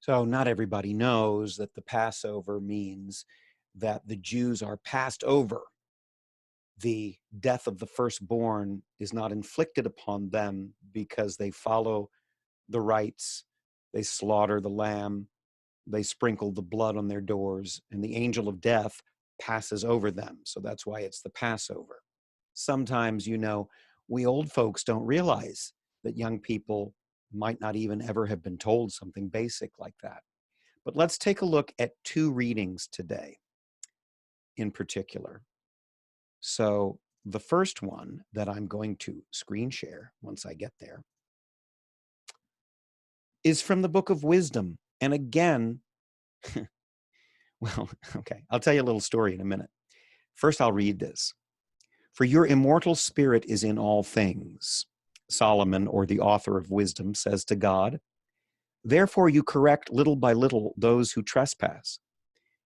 So, not everybody knows that the Passover means that the Jews are passed over. The death of the firstborn is not inflicted upon them because they follow the rites, they slaughter the lamb, they sprinkle the blood on their doors, and the angel of death passes over them. So that's why it's the Passover. Sometimes, we old folks don't realize that young people might not even ever have been told something basic like that. But let's take a look at two readings today in particular. So the first one that I'm going to screen share once I get there is from the Book of Wisdom. And again, well, okay, I'll tell you a little story in a minute. First, I'll read this. For your immortal spirit is in all things, Solomon, or the author of wisdom, says to God. Therefore you correct little by little those who trespass,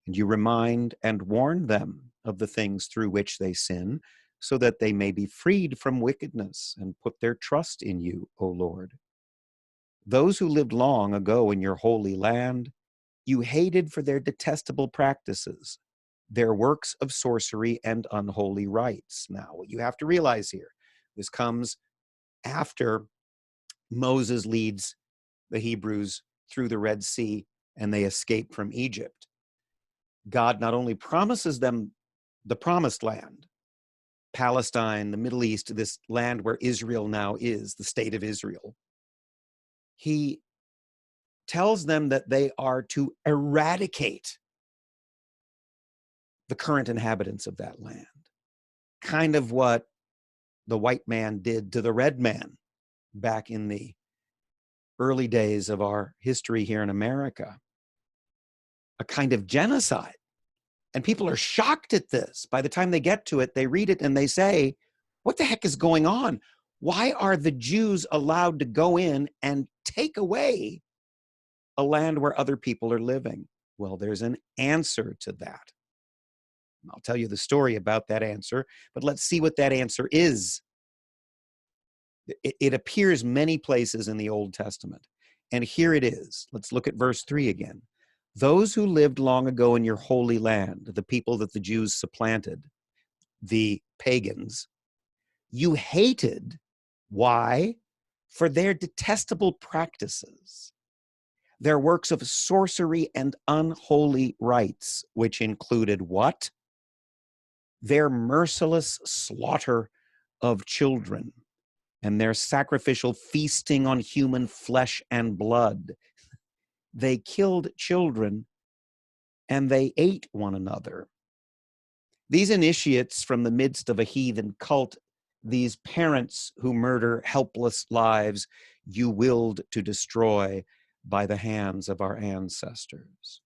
and you remind and warn them of the things through which they sin, so that they may be freed from wickedness and put their trust in you, O Lord. Those who lived long ago in your holy land, you hated for their detestable practices, their works of sorcery and unholy rites. Now, what you have to realize here, this comes after Moses leads the Hebrews through the Red Sea and they escape from Egypt. God not only promises them the promised land, Palestine, the Middle East, this land where Israel now is, the state of Israel, he tells them that they are to eradicate the current inhabitants of that land. Kind of what the white man did to the red man back in the early days of our history here in America. A kind of genocide. And people are shocked at this. By the time they get to it, they read it and they say, what the heck is going on? Why are the Jews allowed to go in and take away a land where other people are living? Well, there's an answer to that. I'll tell you the story about that answer, but let's see what that answer is. It appears many places in the Old Testament. And here it is. Let's look at verse 3 again. Those who lived long ago in your holy land, the people that the Jews supplanted, the pagans, you hated. Why? For their detestable practices, their works of sorcery and unholy rites, which included what? Their merciless slaughter of children and their sacrificial feasting on human flesh and blood. They killed children and they ate one another. These initiates from the midst of a heathen cult, these parents who murder helpless lives, you willed to destroy by the hands of our ancestors.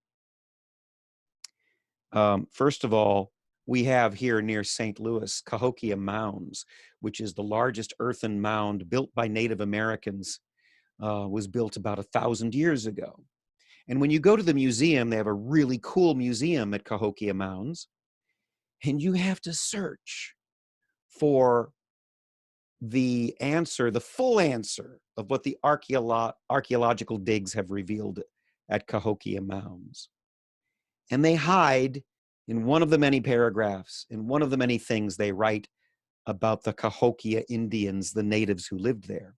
First of all, we have here near St. Louis, Cahokia Mounds, which is the largest earthen mound built by Native Americans, was built about 1,000 years ago. And when you go to the museum, they have a really cool museum at Cahokia Mounds, and you have to search for the answer, the full answer of what the archaeological digs have revealed at Cahokia Mounds. And they hide in one of the many paragraphs, in one of the many things they write about the Cahokia Indians, the natives who lived there,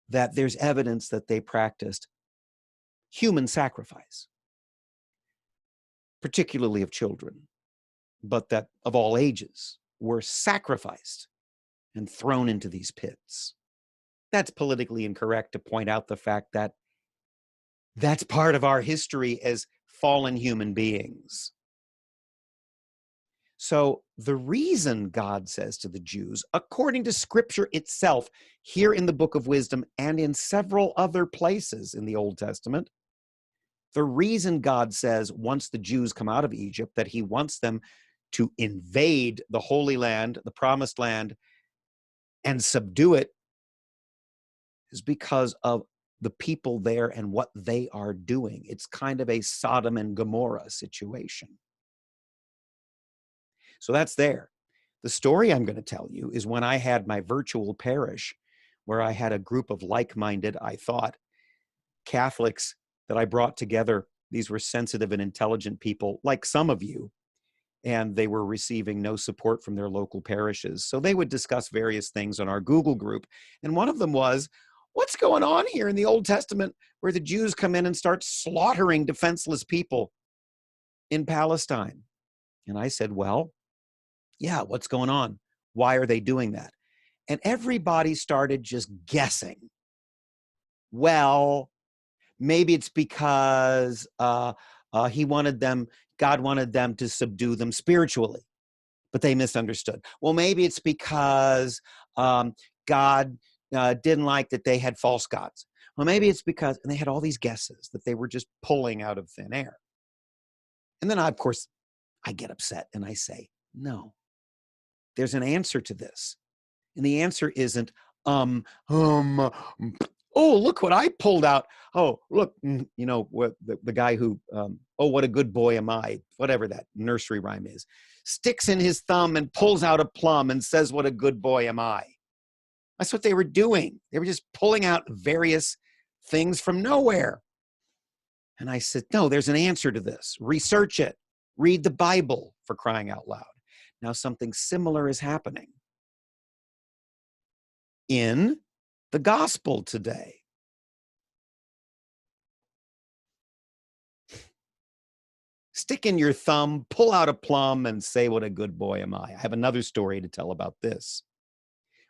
that there's evidence that they practiced human sacrifice, particularly of children, but that of all ages were sacrificed and thrown into these pits. That's politically incorrect to point out the fact that that's part of our history as fallen human beings. So the reason God says to the Jews, according to Scripture itself, here in the Book of Wisdom and in several other places in the Old Testament, the reason God says once the Jews come out of Egypt that he wants them to invade the Holy Land, the Promised Land, and subdue it is because of the people there and what they are doing. It's kind of a Sodom and Gomorrah situation. So that's there. The story I'm going to tell you is when I had my virtual parish, where I had a group of like-minded, I thought, Catholics that I brought together. These were sensitive and intelligent people, like some of you, and they were receiving no support from their local parishes. So they would discuss various things on our Google group. And one of them was, what's going on here in the Old Testament where the Jews come in and start slaughtering defenseless people in Palestine? And I said, well, yeah, what's going on? Why are they doing that? And everybody started just guessing. Well, maybe it's because God wanted them to subdue them spiritually, but they misunderstood. Well, maybe it's because God didn't like that they had false gods. Well, maybe it's because, and they had all these guesses that they were just pulling out of thin air. And then, of course, I get upset and I say, no, there's an answer to this. And the answer isn't, oh, look what I pulled out. Oh, look, what the guy who, oh, what a good boy am I, whatever that nursery rhyme is, sticks in his thumb and pulls out a plum and says, what a good boy am I. That's what they were doing. They were just pulling out various things from nowhere. And I said, no, there's an answer to this. Research it. Read the Bible, for crying out loud. Now something similar is happening in the gospel today. Stick in your thumb, pull out a plum, and say, what a good boy am I. I have another story to tell about this.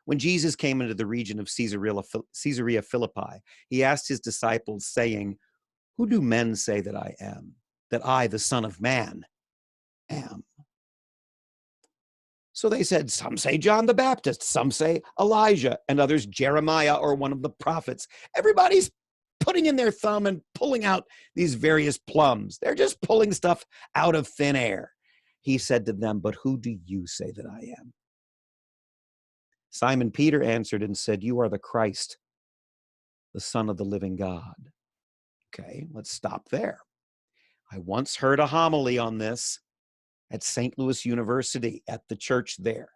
When Jesus came into the region of Caesarea Philippi, he asked his disciples, saying, who do men say that I am? That I, the Son of Man, am? So they said, some say John the Baptist, some say Elijah, and others Jeremiah or one of the prophets. Everybody's putting in their thumb and pulling out these various plums. They're just pulling stuff out of thin air. He said to them, but who do you say that I am? Simon Peter answered and said, you are the Christ, the Son of the living God. Okay, let's stop there. I once heard a homily on this at St. Louis University at the church there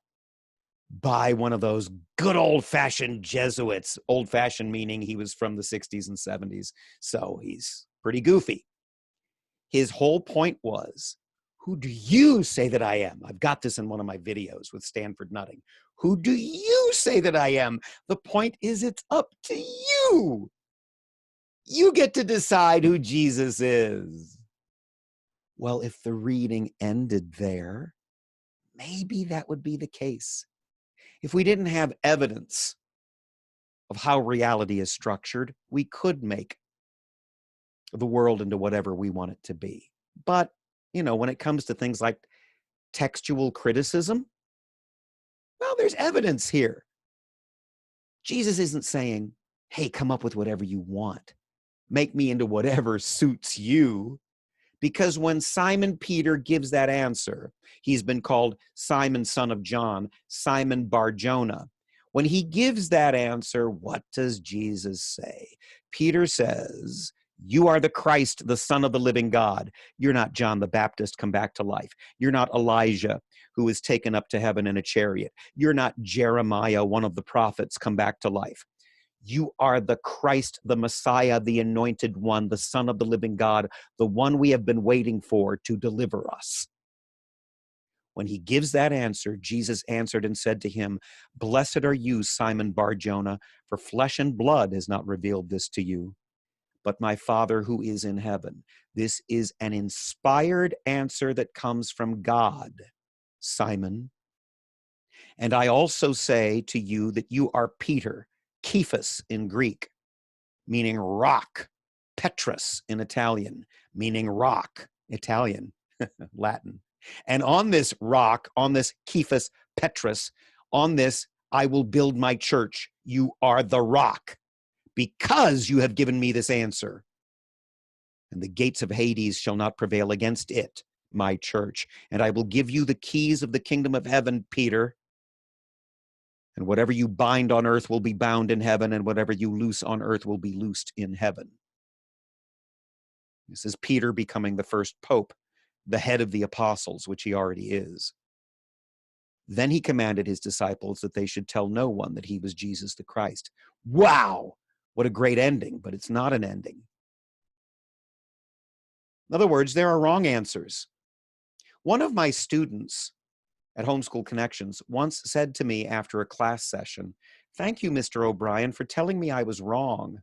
by one of those good old-fashioned Jesuits. Old-fashioned meaning he was from the 60s and 70s, so he's pretty goofy. His whole point was, who do you say that I am? I've got this in one of my videos with Stanford Nutting. Who do you say that I am? The point is, it's up to you. You get to decide who Jesus is. Well, if the reading ended there, maybe that would be the case. If we didn't have evidence of how reality is structured, we could make the world into whatever we want it to be. But, when it comes to things like textual criticism, well, there's evidence here. Jesus isn't saying, hey, come up with whatever you want. Make me into whatever suits you. Because when Simon Peter gives that answer, he's been called Simon, son of John, Simon Bar-Jonah. When he gives that answer, what does Jesus say? Peter says, you are the Christ, the Son of the living God. You're not John the Baptist come back to life. You're not Elijah, who is taken up to heaven in a chariot. You're not Jeremiah, one of the prophets, come back to life. You are the Christ, the Messiah, the anointed one, the Son of the living God, the one we have been waiting for to deliver us. When he gives that answer, Jesus answered and said to him, blessed are you, Simon Bar-Jonah, for flesh and blood has not revealed this to you, but my Father who is in heaven. This is an inspired answer that comes from God, Simon. And I also say to you that you are Peter, Kephas in Greek, meaning rock, Petrus in Italian, meaning rock, Italian, Latin. And on this rock, on this Kephas, Petrus, on this I will build my church. You are the rock, because you have given me this answer. And the gates of Hades shall not prevail against it, my church. And I will give you the keys of the kingdom of heaven, Peter. And whatever you bind on earth will be bound in heaven, and whatever you loose on earth will be loosed in heaven. This is Peter becoming the first pope, the head of the apostles, which he already is. Then he commanded his disciples that they should tell no one that he was Jesus the Christ. Wow! What a great ending, but it's not an ending. In other words, there are wrong answers. One of my students at Homeschool Connections once said to me after a class session, "Thank you, Mr. O'Brien, for telling me I was wrong."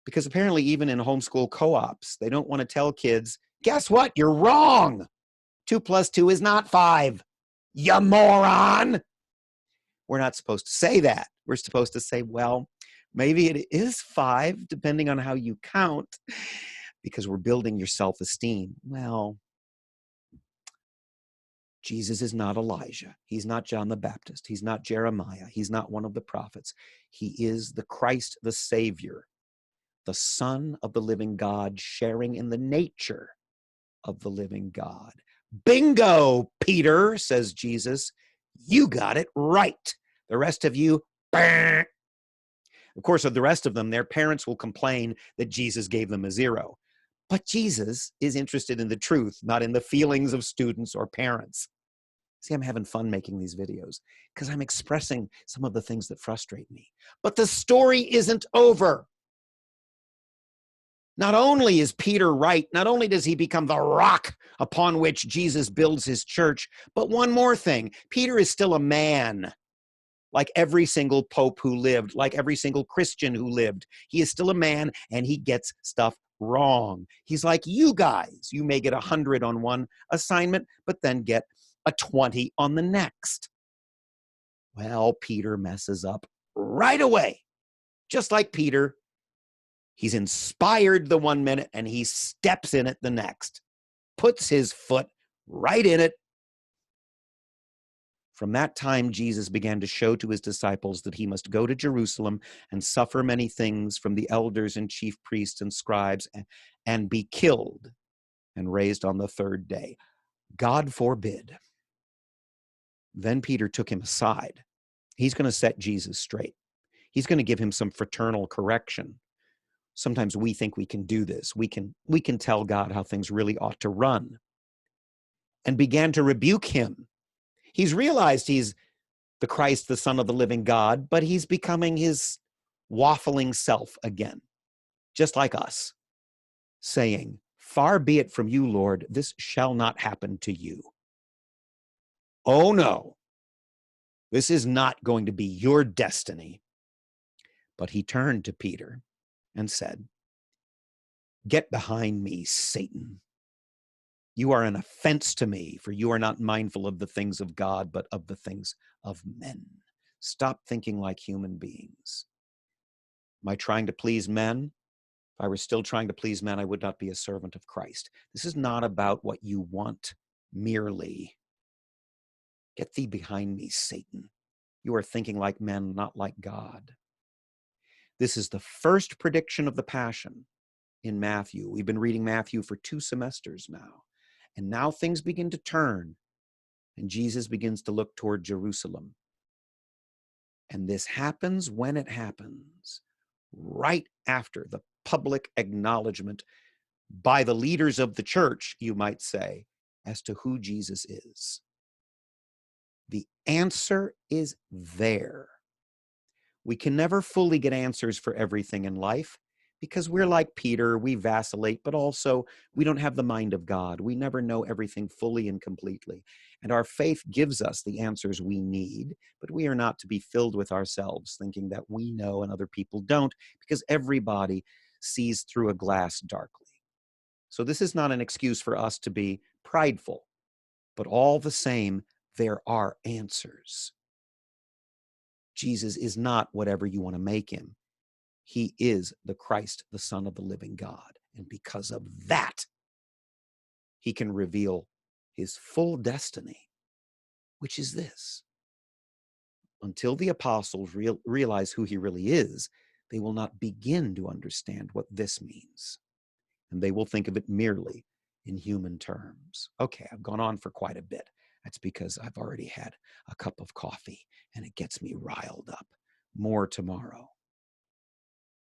Because apparently even in homeschool co-ops, they don't want to tell kids, "Guess what? You're wrong. 2 plus 2 is not 5. You moron." We're not supposed to say that. We're supposed to say, well, maybe it is 5, depending on how you count, because we're building your self-esteem. Well, Jesus is not Elijah. He's not John the Baptist. He's not Jeremiah. He's not one of the prophets. He is the Christ, the Savior, the Son of the living God, sharing in the nature of the living God. Bingo, Peter, says Jesus. You got it right. The rest of you, bah. Of course, of the rest of them, their parents will complain that Jesus gave them a 0. But Jesus is interested in the truth, not in the feelings of students or parents. See, I'm having fun making these videos because I'm expressing some of the things that frustrate me. But the story isn't over. Not only is Peter right, not only does he become the rock upon which Jesus builds his church, but one more thing. Peter is still a man, like every single pope who lived, like every single Christian who lived. He is still a man, and he gets stuff wrong. He's like you guys. You may get 100 on one assignment, but then get a 20 on the next. Well, Peter messes up right away. Just like Peter, he's inspired the 1 minute and he steps in it the next, puts his foot right in it. From that time, Jesus began to show to his disciples that he must go to Jerusalem and suffer many things from the elders and chief priests and scribes and be killed and raised on the 3rd day. God forbid. Then Peter took him aside. He's going to set Jesus straight. He's going to give him some fraternal correction. Sometimes we think we can do this. We can tell God how things really ought to run. And began to rebuke him. He's realized he's the Christ, the Son of the living God, but he's becoming his waffling self again, just like us, saying, "Far be it from you, Lord, this shall not happen to you." Oh no, this is not going to be your destiny. But he turned to Peter and said, "Get behind me, Satan. You are an offense to me, for you are not mindful of the things of God, but of the things of men." Stop thinking like human beings. Am I trying to please men? If I were still trying to please men, I would not be a servant of Christ. This is not about what you want merely. Get thee behind me, Satan. You are thinking like men, not like God. This is the first prediction of the Passion in Matthew. We've been reading Matthew for 2 semesters now. And now things begin to turn, and Jesus begins to look toward Jerusalem. And this happens when it happens, right after the public acknowledgement by the leaders of the church, you might say, as to who Jesus is. The answer is there. We can never fully get answers for everything in life because we're like Peter, we vacillate, but also we don't have the mind of God. We never know everything fully and completely. And our faith gives us the answers we need, but we are not to be filled with ourselves thinking that we know and other people don't, because everybody sees through a glass darkly. So this is not an excuse for us to be prideful, but all the same, there are answers. Jesus is not whatever you want to make him. He is the Christ, the Son of the living God. And because of that, he can reveal his full destiny, which is this. Until the apostles realize who he really is, they will not begin to understand what this means. And they will think of it merely in human terms. Okay, I've gone on for quite a bit. That's because I've already had a cup of coffee and it gets me riled up. More tomorrow.